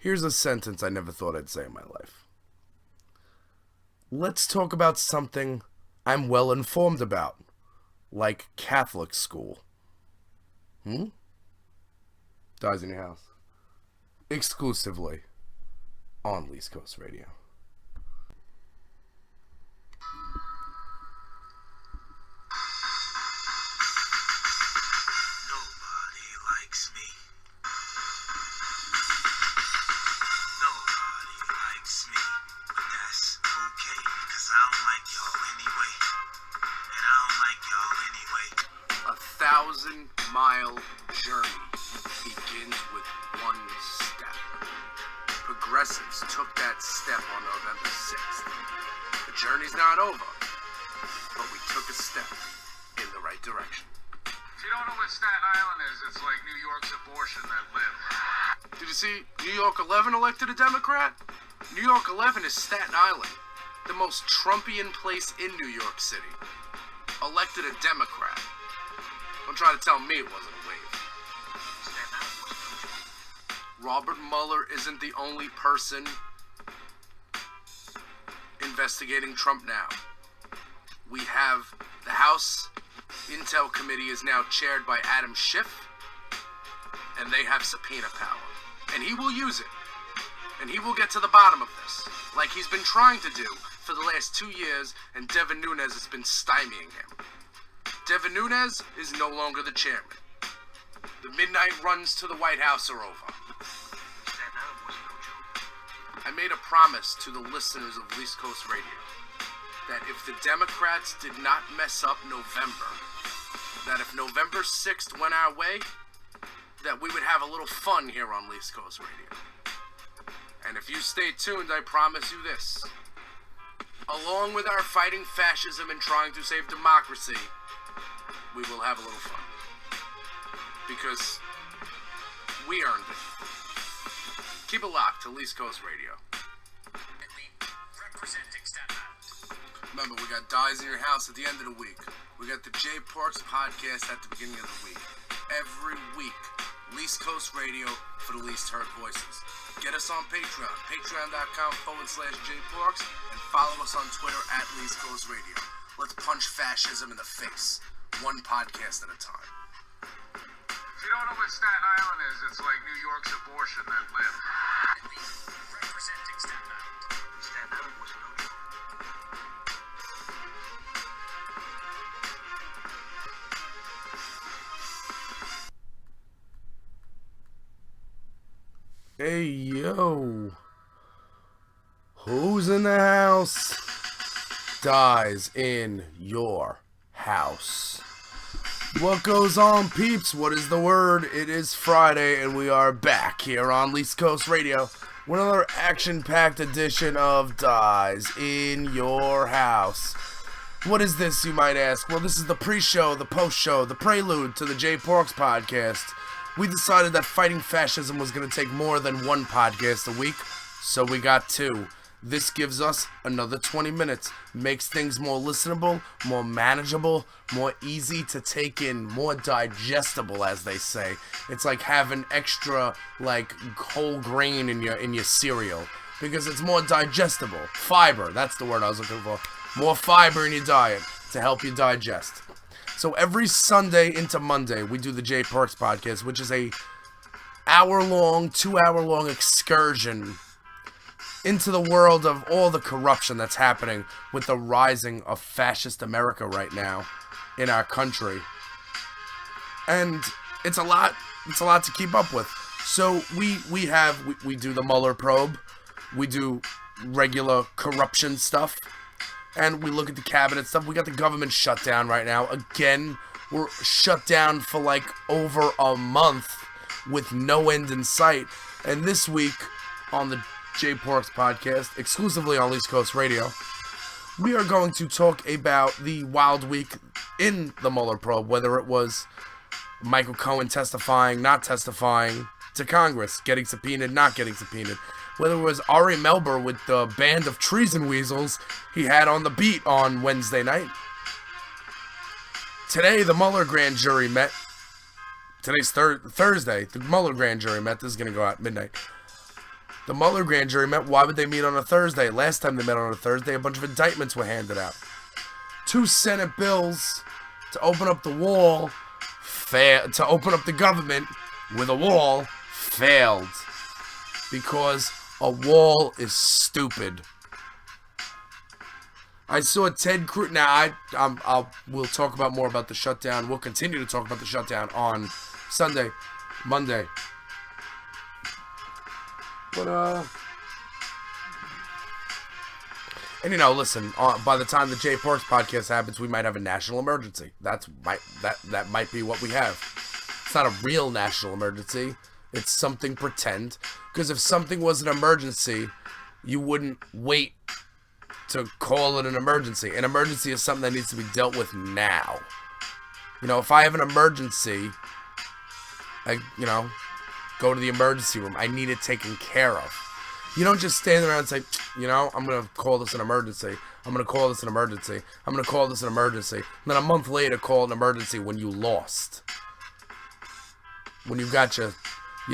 Here's a sentence I never thought I'd say in my life. Let's talk about something I'm well informed about, like Catholic school. Dyze In Your House. Exclusively on East Coast Radio. Nobody likes me. Nobody likes me. But that's okay, cause I don't like y'all anyway. And I don't like y'all anyway. 1,000-mile journey begins with one step. Progressives took that step on November 6th. The journey's not over, but we took a step in the right direction. If you don't know what Staten Island is, it's like New York's abortion that lived. Did you see New York 11 elected a Democrat? New York 11 is Staten Island, the most Trumpian place in New York City. Elected a Democrat. Don't try to tell me it wasn't a wave. Staten Island wasn't no joke. Robert Mueller isn't the only person investigating Trump now. We have the House Intel Committee is now chaired by Adam Schiff, and they have subpoena power. And he will use it. And he will get to the bottom of this, like he's been trying to do for the last 2 years, and Devin Nunes has been stymieing him. Devin Nunes is no longer the chairman. The midnight runs to the White House are over. Staten Island wasn't no joke. I made a promise to the listeners of East Coast Radio that if the Democrats did not mess up November, that if November 6th went our way, that we would have a little fun here on East Coast Radio. And if you stay tuned, I promise you this. Along with our fighting fascism and trying to save democracy, we will have a little fun. Because we earned it. Keep it locked to East Coast Radio. Representing Staten Island. Remember, we got Dyze In Your House at the end of the week. We got the J Parks podcast at the beginning of the week. Every week, East Coast Radio for the least heard voices. Get us on Patreon, patreon.com/JParks, and follow us on Twitter at East Coast Radio. Let's punch fascism in the face, one podcast at a time. If you don't know what Staten Island is, it's like New York's abortion that lived. Representing Staten Island. Staten Island wasn't no joke. Hey, yo. Who's in the house? Dyze In Your House. What goes on, peeps? What is the word? It is Friday, and we are back here on East Coast Radio with another action-packed edition of Dyze In Your House. What is this, you might ask? Well, this is the pre-show, the post-show, the prelude to the J Parks podcast. We decided that fighting fascism was going to take more than one podcast a week, so we got two. This gives us another 20 minutes, makes things more listenable, more manageable, more easy to take in, more digestible, as they say. It's like having extra, like, whole grain in your cereal, because it's more digestible. Fiber, that's the word I was looking for. More fiber in your diet to help you digest. So every Sunday into Monday, we do the J Parks podcast, which is a 2-hour-long excursion into the world of all the corruption that's happening with the rising of fascist America right now in our country. And it's a lot to keep up with. So we do the Mueller probe, we do regular corruption stuff, and we look at the cabinet stuff. We got the government shut down right now. Again, we're shut down for like over a month with no end in sight. And this week on the J Parks podcast, exclusively on East Coast Radio, we are going to talk about the wild week in the Mueller probe, whether it was Michael Cohen testifying, not testifying to Congress, getting subpoenaed, not getting subpoenaed, whether it was Ari Melber with the band of treason weasels he had on the beat on Wednesday night. Today, the Mueller grand jury met. Today's Thursday. The Mueller grand jury met. This is going to go out at midnight. The Mueller grand jury met. Why would they meet on a Thursday? Last time they met on a Thursday, a bunch of indictments were handed out. 2 Senate bills to open up the wall, to open up the government with a wall, failed. Because a wall is stupid. I saw Ted Cruz. Now, we'll talk about more about the shutdown. We'll continue to talk about the shutdown on Monday. But, and listen, by the time the Jay Parks podcast happens, we might have a national emergency. That might be what we have. It's not a real national emergency. It's something pretend. Because if something was an emergency, you wouldn't wait to call it an emergency. An emergency is something that needs to be dealt with now. If I have an emergency, I go to the emergency room. I need it taken care of. You don't just stand around and say, I'm going to call this an emergency. I'm going to call this an emergency. I'm going to call this an emergency. And then a month later, call it an emergency when you lost. When you got your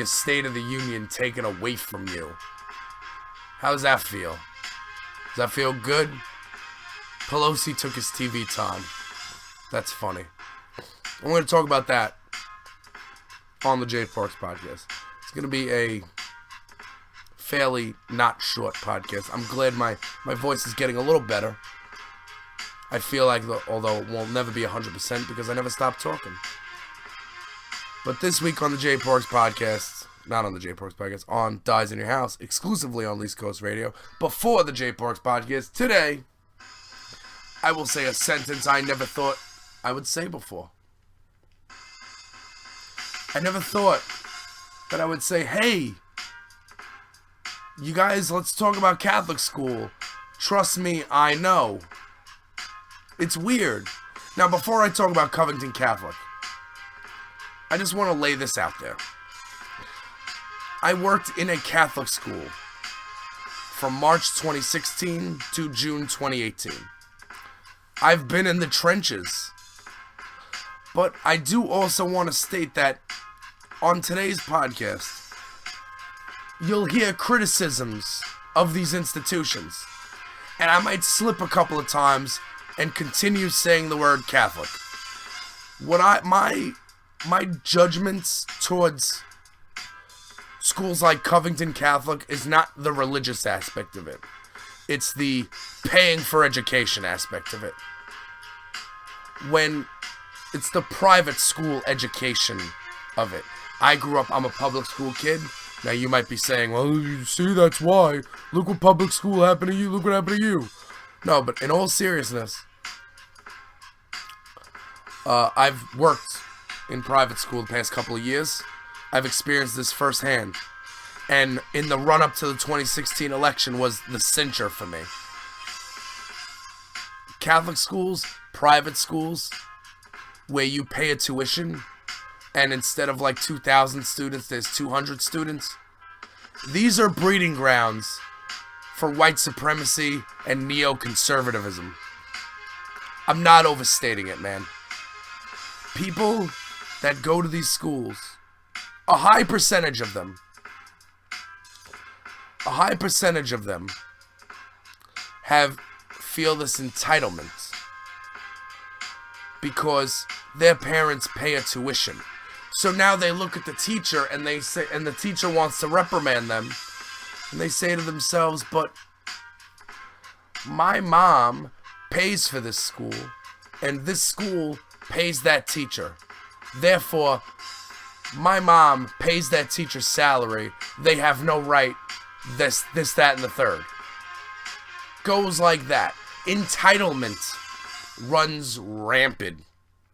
State of the Union taken away from you. How does that feel? Does that feel good? Pelosi took his TV time. That's funny. I'm going to talk about that on the Jay Parks podcast. It's going to be a fairly not short podcast. I'm glad my voice is getting a little better. I feel like, although it won't never be 100% because I never stop talking. But this week on the Jay Parks podcast, not on the Jay Parks podcast, on Dyze In Your House, exclusively on East Coast Radio, before the Jay Parks podcast, today, I will say a sentence I never thought I would say before. I never thought that I would say, hey, you guys, let's talk about Catholic school. Trust me, I know. It's weird. Now, before I talk about Covington Catholic, I just want to lay this out there. I worked in a Catholic school from March 2016 to June 2018. I've been in the trenches. But I do also want to state that on today's podcast, you'll hear criticisms of these institutions. And I might slip a couple of times and continue saying the word Catholic. My judgments towards schools like Covington Catholic is not the religious aspect of it. It's the paying for education aspect of it. When it's the private school education of it. I'm a public school kid. Now you might be saying, well, you see, that's why. Look what public school happened to you. Look what happened to you. No, but in all seriousness, I've worked in private school the past couple of years. I've experienced this firsthand. And in the run-up to the 2016 election was the cincher for me. Catholic schools, private schools, where you pay a tuition, and instead of like 2,000 students, there's 200 students. These are breeding grounds for white supremacy and neoconservativism. I'm not overstating it, man. People that go to these schools, a high percentage of them feel this entitlement because their parents pay a tuition. So now they look at the teacher and they say, and the teacher wants to reprimand them, and they say to themselves, but my mom pays for this school, and this school pays that teacher. Therefore, my mom pays that teacher's salary. They have no right, this, that, and the third. Goes like that. Entitlement runs rampant.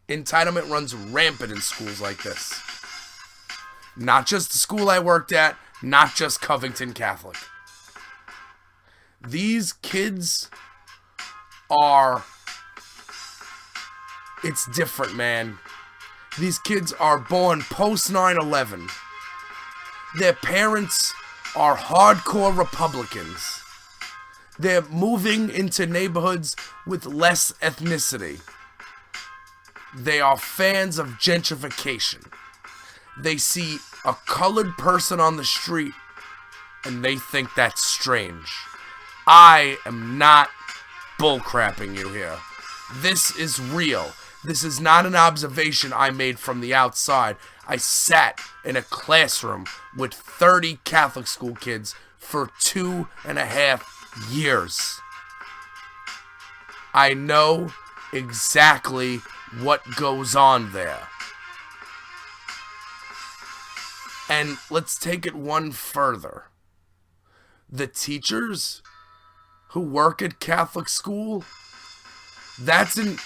Entitlement runs rampant in schools like this. Not just the school I worked at, not just Covington Catholic. These kids are... It's different, man. These kids are born post 9/11. Their parents are hardcore Republicans. They're moving into neighborhoods with less ethnicity. They are fans of gentrification. They see a colored person on the street and they think that's strange. I am not bullcrapping you here. This is real. This is not an observation I made from the outside. I sat in a classroom with 30 Catholic school kids for 2.5 years. I know exactly what goes on there. And let's take it one further. The teachers who work at Catholic school, that's an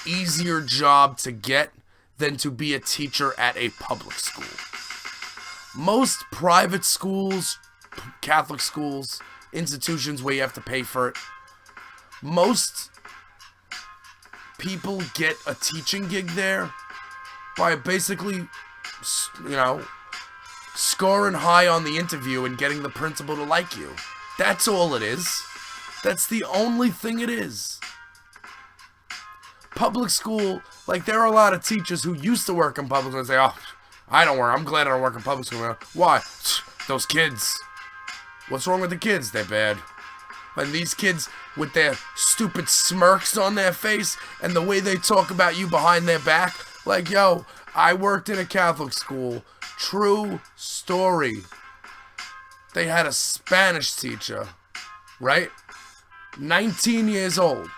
easier job to get than to be a teacher at a public school. Most private schools, Catholic schools, institutions where you have to pay for it, most people get a teaching gig there by basically, scoring high on the interview and getting the principal to like you. That's all it is. That's the only thing it is. Public school, like, there are a lot of teachers who used to work in public school and say, oh, I don't work. I'm glad I don't work in public school now. Why? Those kids. What's wrong with the kids? They're bad. And these kids with their stupid smirks on their face and the way they talk about you behind their back, like, yo, I worked in a Catholic school. True story. They had a Spanish teacher, right? 19 years old.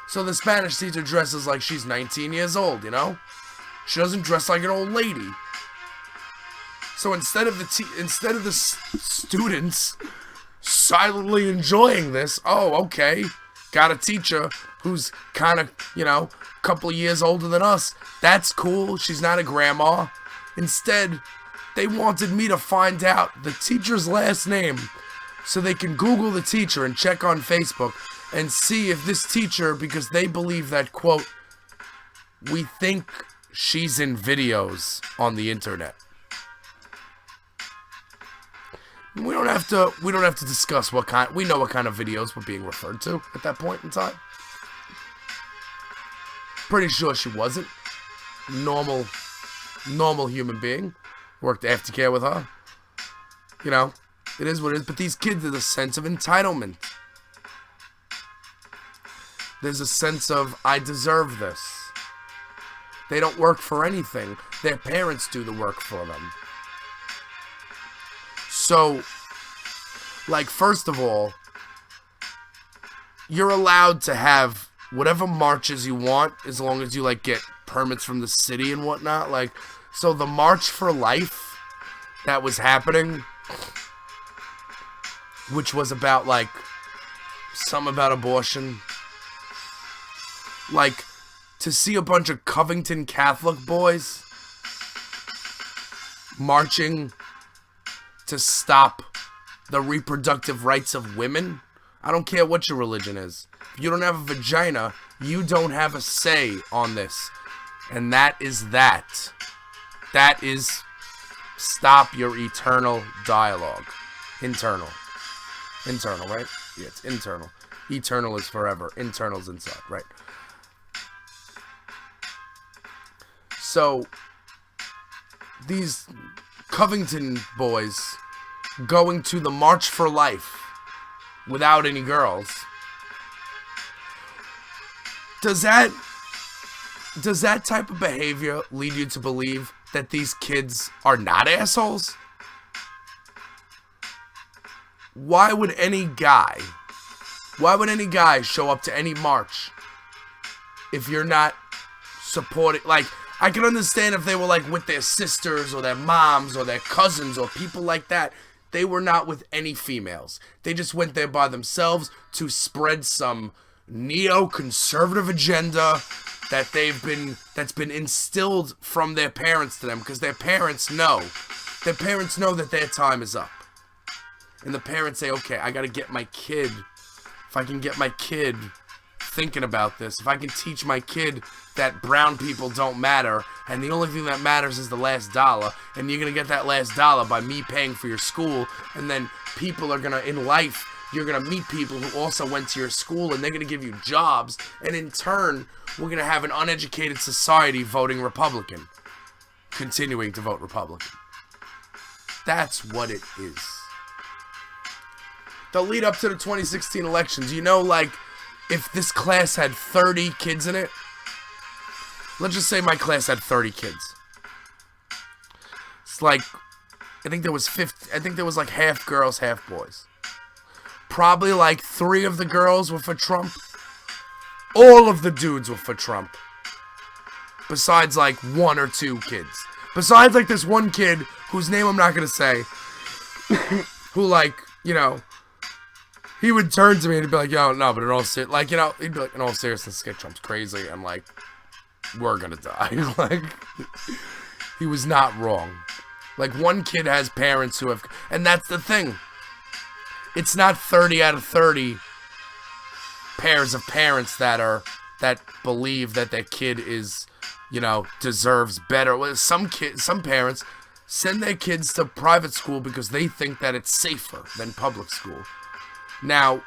So the Spanish teacher dresses like she's 19 years old, you know? She doesn't dress like an old lady. So instead of the students silently enjoying this, oh, okay, got a teacher who's kind of, a couple of years older than us. That's cool. She's not a grandma. Instead, they wanted me to find out the teacher's last name so they can Google the teacher and check on Facebook and see if this teacher, because they believe that, quote, we think she's in videos on the internet. We don't have to discuss we know what kind of videos were being referred to at that point in time. Pretty sure she wasn't. Normal human being. Worked aftercare with her. It is what it is. But these kids have a sense of entitlement. There's a sense of, I deserve this. They don't work for anything. Their parents do the work for them. So, first of all, you're allowed to have whatever marches you want as long as you, get permits from the city and whatnot. So the March for Life that was happening, which was about, something about abortion. To see a bunch of Covington Catholic boys marching to stop the reproductive rights of women. I don't care what your religion is. If you don't have a vagina, you don't have a say on this. And that is that. That is stop your eternal dialogue. Internal. Internal, right? Yeah, it's internal. Eternal is forever. Internal's inside, right? So, these Covington boys going to the March for Life without any girls. Does that type of behavior lead you to believe that these kids are not assholes? Why would any guy show up to any march if you're not supporting? I can understand if they were with their sisters or their moms or their cousins or people like that. They were not with any females. They just went there by themselves to spread some neoconservative agenda that's been instilled from their parents to them, because their parents know that their time is up. And the parents say, okay, I gotta get my kid, if I can get my kid thinking about this, if I can teach my kid that brown people don't matter, and the only thing that matters is the last dollar, and you're gonna get that last dollar by me paying for your school, and then people are gonna, in life, you're gonna meet people who also went to your school, and they're gonna give you jobs, and in turn, we're gonna have an uneducated society voting Republican, continuing to vote Republican. That's what it is. the lead up to the 2016 elections, you know, like, if this class had 30 kids in it, let's just say my class had 30 kids. It's like, I think there was like half girls, half boys. Probably like 3 of the girls were for Trump. All of the dudes were for Trump. Besides like 1 or 2 kids. Besides like this one kid whose name I'm not gonna say. Who, like, you know, he would turn to me and he'd be like, yo, no, but in all seriousness, like, you know, he'd be like, in all seriousness, this kid Trump's crazy. I'm like, we're gonna die. Like, he was not wrong. Like, one kid has parents who have, and that's the thing. It's not 30 out of 30 pairs of parents that believe that their kid is, you know, deserves better. Well, some parents send their kids to private school because they think that it's safer than public school. Now,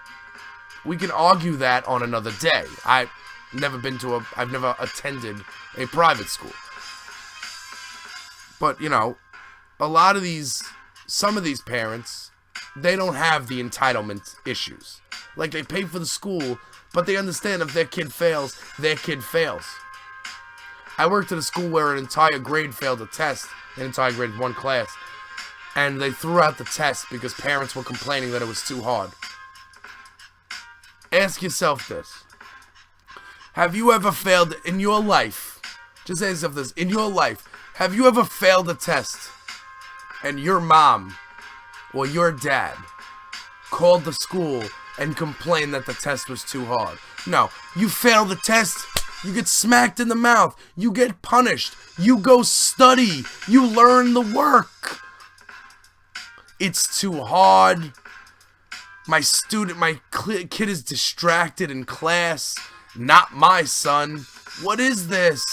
we can argue that on another day. I've never attended a private school. But, you know, some of these parents, they don't have the entitlement issues. Like, they pay for the school, but they understand if their kid fails, their kid fails. I worked at a school where an entire grade failed a test, an entire grade, one class, and they threw out the test because parents were complaining that it was too hard. Ask yourself this. Have you ever failed in your life? Just ask yourself this. In your life, have you ever failed a test and your mom or your dad called the school and complained that the test was too hard? No. You fail the test, you get smacked in the mouth, you get punished, you go study, you learn the work. It's too hard. My kid is distracted in class. Not my son. What is this?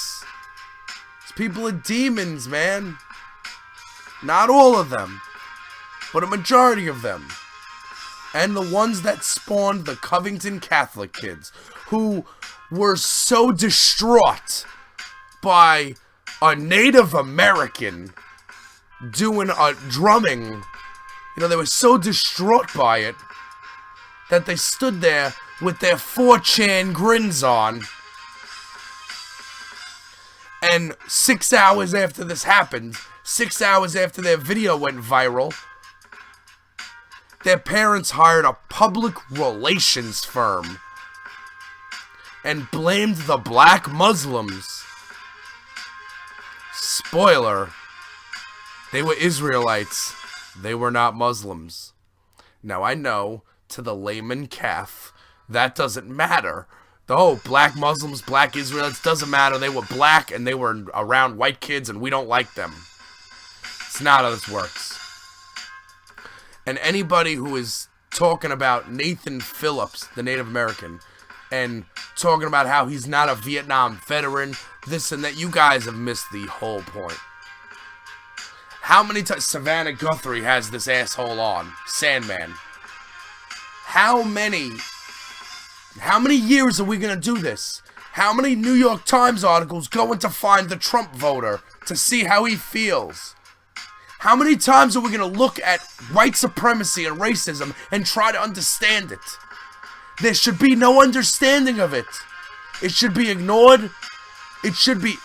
These people are demons, man. Not all of them, but a majority of them. And the ones that spawned the Covington Catholic kids, who were so distraught by a Native American doing a drumming. You know, they were so distraught by it that they stood there with their 4chan grins on. And 6 hours after this happened, 6 hours after their video went viral, their parents hired a public relations firm and blamed the black Muslims. Spoiler, they were Israelites. They were not Muslims. Now, I know, to the layman calf, that doesn't matter. Oh, black Muslims, black Israelites, doesn't matter. They were black and they were around white kids and we don't like them. It's not how this works. And anybody who is talking about Nathan Phillips, the Native American, and talking about how he's not a Vietnam veteran, this and that, you guys have missed the whole point. How many times Savannah Guthrie has this asshole on? Sandman. How many years are we going to do this? How many New York Times articles going to find the Trump voter to see how he feels? How many times are we going to look at white supremacy and racism and try to understand it? There should be no understanding of it. It should be ignored. It should be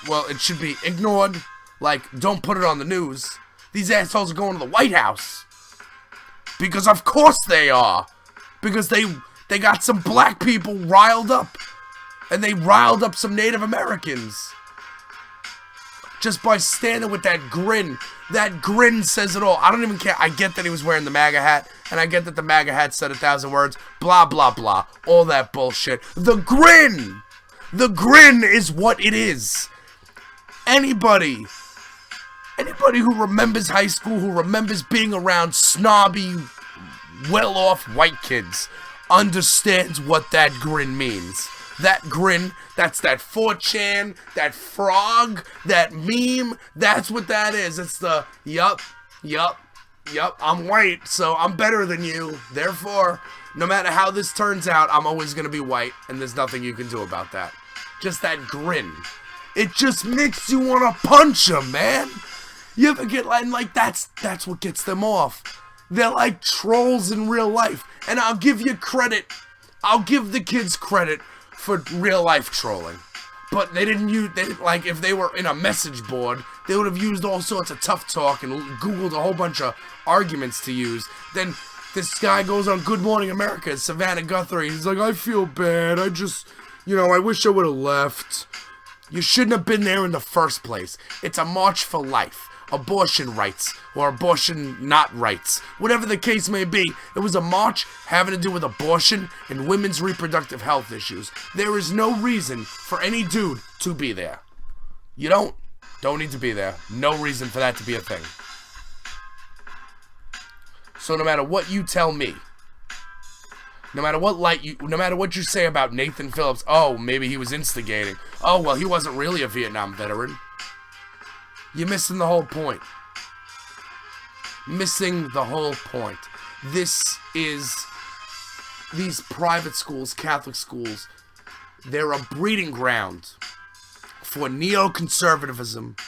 ignored. Like, don't put it on the news. These assholes are going to the White House. Because of course they are. Because they got some black people riled up. And they riled up some Native Americans. Just by standing with that grin. That grin says it all. I don't even care. I get that he was wearing the MAGA hat. And I get that the MAGA hat said 1,000 words. Blah, blah, blah. All that bullshit. The grin! The grin is what it is. Anybody who remembers high school, who remembers being around snobby, well-off white kids, understands what that grin means. That grin, that's that 4chan, that frog, that meme, that's what that is. It's the, yup, I'm white, so I'm better than you. Therefore, no matter how this turns out, I'm always gonna be white, and there's nothing you can do about that. Just that grin. It just makes you want to punch them, man. You ever get like that's what gets them off. They're like trolls in real life. And I'll give you credit. I'll give the kids credit for real life trolling. But they didn't like, if they were in a message board, they would have used all sorts of tough talk and Googled a whole bunch of arguments to use. Then this guy goes on Good Morning America, Savannah Guthrie. He's like, I feel bad. I just, I wish I would have left. You shouldn't have been there in the first place. It's a march for life. Abortion rights, or abortion not rights. Whatever the case may be, it was a march having to do with abortion and women's reproductive health issues. There is no reason for any dude to be there. You don't need to be there. No reason for that to be a thing. So no matter what you tell me, no matter what you say about Nathan Phillips, oh, maybe he was instigating. Oh, well, he wasn't really a Vietnam veteran. You're missing the whole point. Missing the whole point. These private schools, Catholic schools, they're a breeding ground for neoconservatism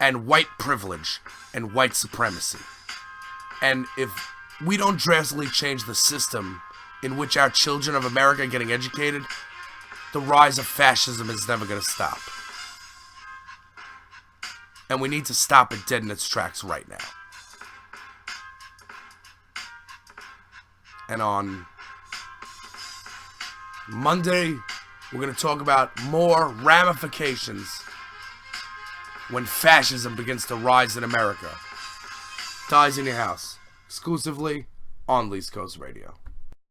and white privilege and white supremacy. And if we don't drastically change the system in which our children of America are getting educated, the rise of fascism is never going to stop. And we need to stop it dead in its tracks right now. And on Monday, we're going to talk about more ramifications when fascism begins to rise in America. Dyze In Your House, exclusively on Least Coast Radio.